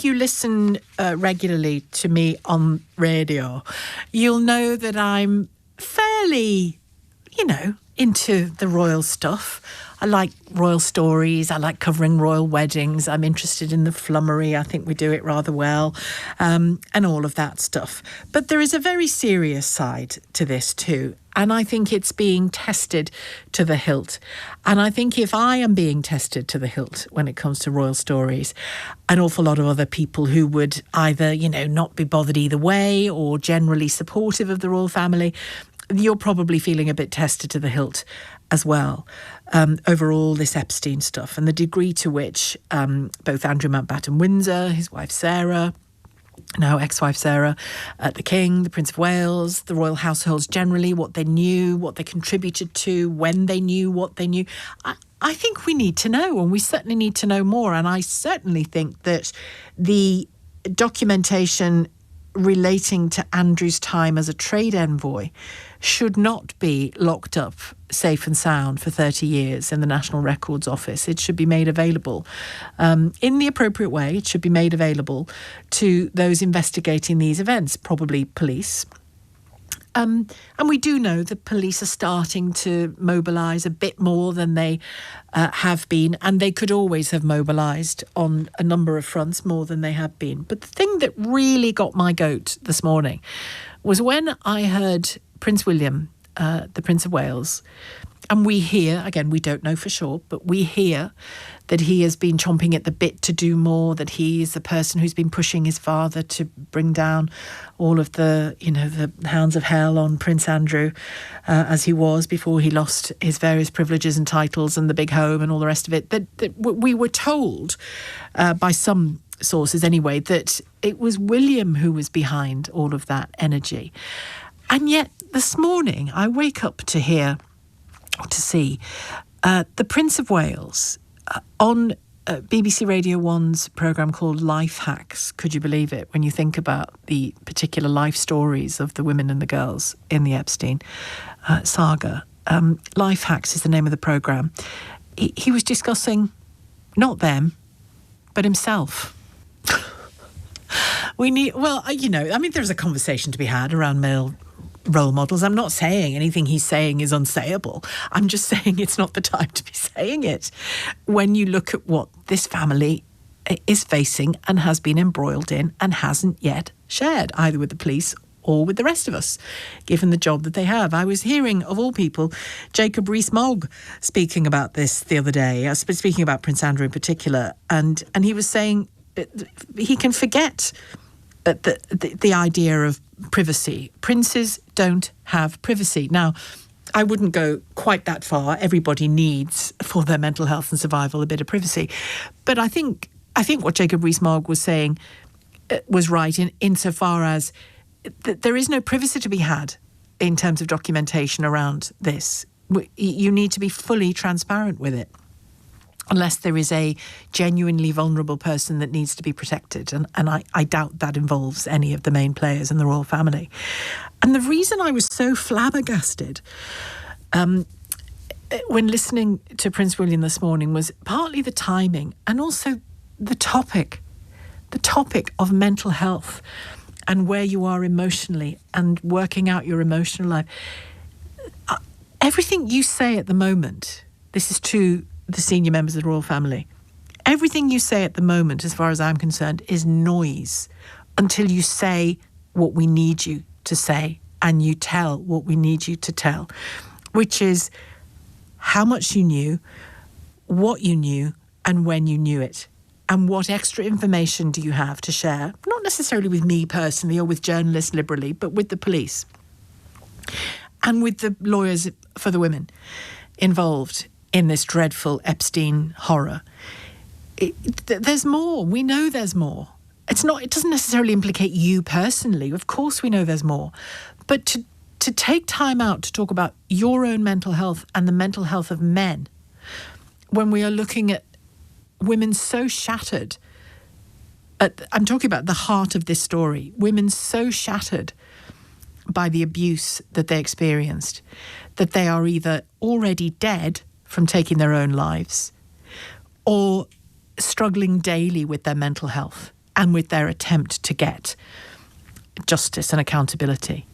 you listen regularly to me on radio, you'll know that I'm fairly, into the royal stuff. I like royal stories. I like covering royal weddings. I'm interested in the flummery. I think we do it rather well, and all of that stuff. But there is a very serious side to this too. And I think it's being tested to the hilt. And I think if I am being tested to the hilt when it comes to royal stories, an awful lot of other people who would either, not be bothered either way or generally supportive of the royal family, you're probably feeling a bit tested to the hilt as well, over all this Epstein stuff and the degree to which both Andrew Mountbatten Windsor, his wife Sarah, now ex-wife Sarah, the King, the Prince of Wales, the royal households generally, what they knew, what they contributed to, when they knew what they knew. I think we need to know, and we certainly need to know more. And I certainly think that the documentation relating to Andrew's time as a trade envoy should not be locked up safe and sound for 30 years in the National Records Office. It should be made available in the appropriate way. It should be made available to those investigating these events, probably police. And we do know that police are starting to mobilise a bit more than they have been, and they could always have mobilised on a number of fronts more than they have been. But the thing that really got my goat this morning was when I heard Prince William, the Prince of Wales, and we hear, again, we don't know for sure, but we hear that he has been chomping at the bit to do more, that he is the person who's been pushing his father to bring down all of the, the hounds of hell on Prince Andrew, as he was before he lost his various privileges and titles and the big home and all the rest of it. That we were told by some sources anyway, that it was William who was behind all of that energy. And yet this morning I wake up to see the Prince of Wales on BBC Radio 1's programme called Life Hacks. Could you believe it, when you think about the particular life stories of the women and the girls in the Epstein saga? Life Hacks is the name of the programme. He was discussing not them, but himself. There's a conversation to be had around male role models. I'm not saying anything he's saying is unsayable. I'm just saying it's not the time to be saying it when you look at what this family is facing and has been embroiled in and hasn't yet shared, either with the police or with the rest of us, given the job that they have. I was hearing, of all people, Jacob Rees-Mogg speaking about this the other day, speaking about Prince Andrew in particular, and he was saying he can forget the idea of privacy. Princes don't have privacy. Now, I wouldn't go quite that far. Everybody needs, for their mental health and survival, a bit of privacy. But I think what Jacob Rees-Mogg was saying was right insofar as there is no privacy to be had in terms of documentation around this. You need to be fully transparent with it, unless there is a genuinely vulnerable person that needs to be protected. And I doubt that involves any of the main players in the royal family. And the reason I was so flabbergasted when listening to Prince William this morning was partly the timing and also the topic of mental health and where you are emotionally and working out your emotional life. Everything you say at the moment, this is to the senior members of the royal family, everything you say at the moment, as far as I'm concerned, is noise until you say what we need you to say and you tell what we need you to tell, which is how much you knew, what you knew, and when you knew it. And what extra information do you have to share? Not necessarily with me personally or with journalists liberally, but with the police and with the lawyers for the women involved in this dreadful Epstein horror. There's more. We know there's more. It doesn't necessarily implicate you personally. Of course we know there's more. But to take time out to talk about your own mental health and the mental health of men when we are looking at women so shattered, I'm talking about the heart of this story, women so shattered by the abuse that they experienced, that they are either already dead from taking their own lives or struggling daily with their mental health and with their attempt to get justice and accountability.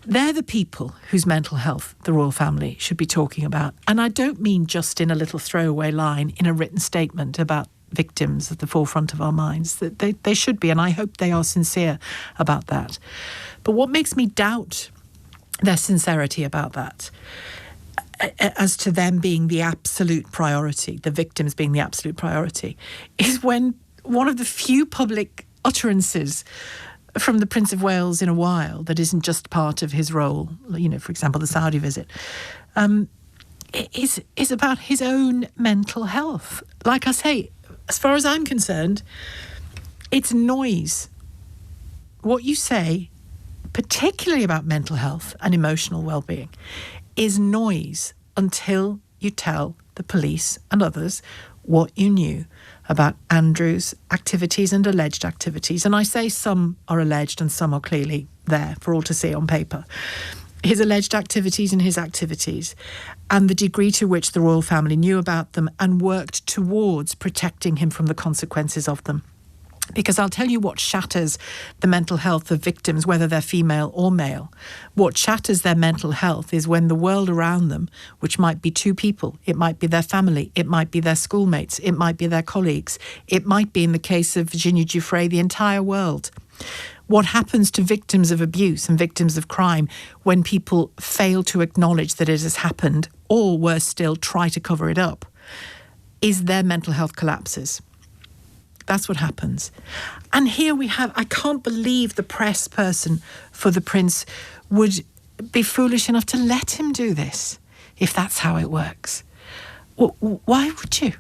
They're the people whose mental health the royal family should be talking about. And I don't mean just in a little throwaway line in a written statement about victims at the forefront of our minds. That they should be, and I hope they are sincere about that. But what makes me doubt their sincerity about that, as to them being the absolute priority, the victims being the absolute priority, is when one of the few public utterances from the Prince of Wales in a while that isn't just part of his role, for example, the Saudi visit, is about his own mental health. Like I say, as far as I'm concerned, it's noise. What you say, particularly about mental health and emotional well-being, is noise until you tell the police and others what you knew about Andrew's activities and alleged activities. And I say some are alleged and some are clearly there for all to see on paper. His alleged activities and his activities, and the degree to which the royal family knew about them and worked towards protecting him from the consequences of them. Because I'll tell you what shatters the mental health of victims, whether they're female or male. What shatters their mental health is when the world around them, which might be two people, it might be their family, it might be their schoolmates, it might be their colleagues, it might be, in the case of Virginia Giuffre, the entire world. What happens to victims of abuse and victims of crime when people fail to acknowledge that it has happened, or worse still, try to cover it up, is their mental health collapses. That's what happens. And here we have, I can't believe the press person for the Prince would be foolish enough to let him do this, if that's how it works. Why would you?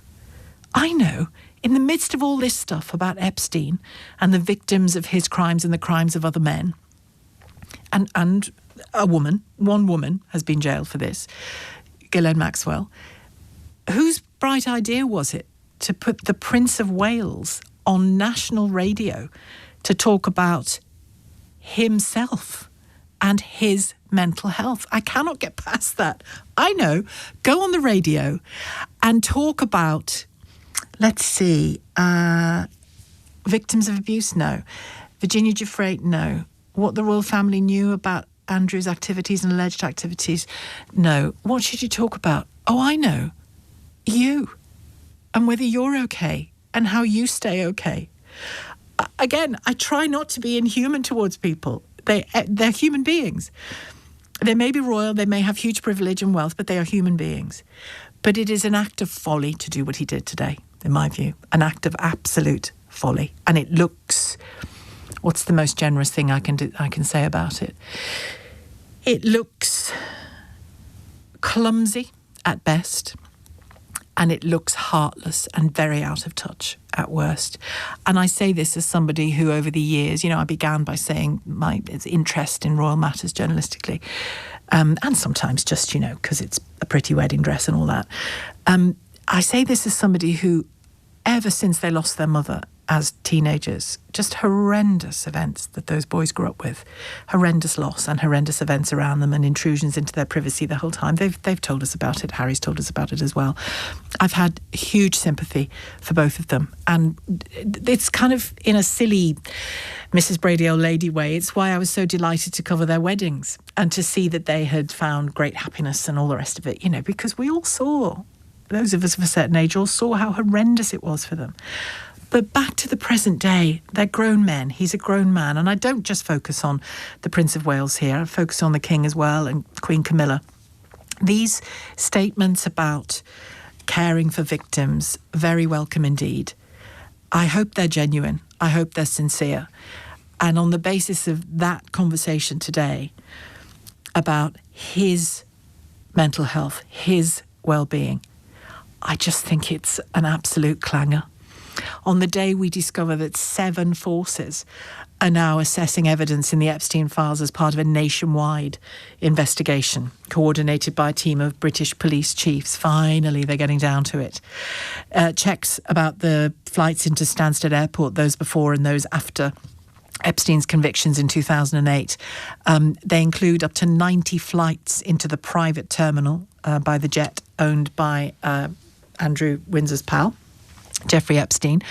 I know, in the midst of all this stuff about Epstein and the victims of his crimes and the crimes of other men, and one woman has been jailed for this, Ghislaine Maxwell, whose bright idea was it to put the Prince of Wales on national radio to talk about himself and his mental health? I cannot get past that. I know. Go on the radio and talk about, let's see, victims of abuse, no. Virginia Giuffre, no. What the royal family knew about Andrew's activities and alleged activities, no. What should you talk about? Oh, I know. You. And whether you're okay and how you stay okay. Again, I try not to be inhuman towards people. They're human beings. They may be royal, they may have huge privilege and wealth, but they are human beings. But it is an act of folly to do what he did today, in my view. An act of absolute folly. And it looks, what's the most generous thing I can say about it? It looks clumsy at best. And it looks heartless and very out of touch at worst. And I say this as somebody who over the years, I began by saying my interest in royal matters journalistically, and sometimes just, because it's a pretty wedding dress and all that. I say this as somebody who, ever since they lost their mother as teenagers, just horrendous events that those boys grew up with, horrendous loss and horrendous events around them and intrusions into their privacy the whole time. They've told us about it. Harry's told us about it as well. I've had huge sympathy for both of them. And it's kind of in a silly Mrs. Brady old lady way. It's why I was so delighted to cover their weddings and to see that they had found great happiness and all the rest of it, because we all saw, those of us of a certain age all saw how horrendous it was for them. But back to the present day, they're grown men. He's a grown man. And I don't just focus on the Prince of Wales here. I focus on the King as well and Queen Camilla. These statements about caring for victims, very welcome indeed. I hope they're genuine. I hope they're sincere. And on the basis of that conversation today about his mental health, his well-being, I just think it's an absolute clanger. On the day we discover that 7 forces are now assessing evidence in the Epstein files as part of a nationwide investigation coordinated by a team of British police chiefs. Finally, they're getting down to it. Checks about the flights into Stansted Airport, those before and those after Epstein's convictions in 2008. They include up to 90 flights into the private terminal by the jet owned by Andrew Windsor's pal, Jeffrey Epstein.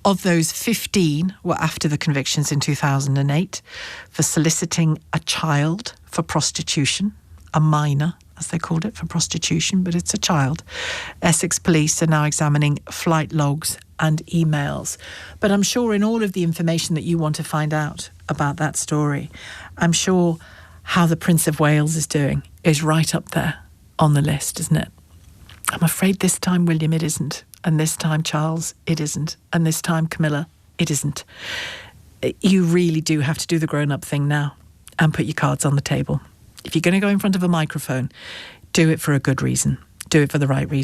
Of those, 15 were after the convictions in 2008 for soliciting a child for prostitution, a minor, as they called it, for prostitution, but it's a child. Essex police are now examining flight logs and emails. But I'm sure in all of the information that you want to find out about that story, I'm sure how the Prince of Wales is doing is right up there on the list, isn't it? I'm afraid this time, William, it isn't. And this time, Charles, it isn't. And this time, Camilla, it isn't. You really do have to do the grown-up thing now and put your cards on the table. If you're going to go in front of a microphone, do it for a good reason. Do it for the right reason.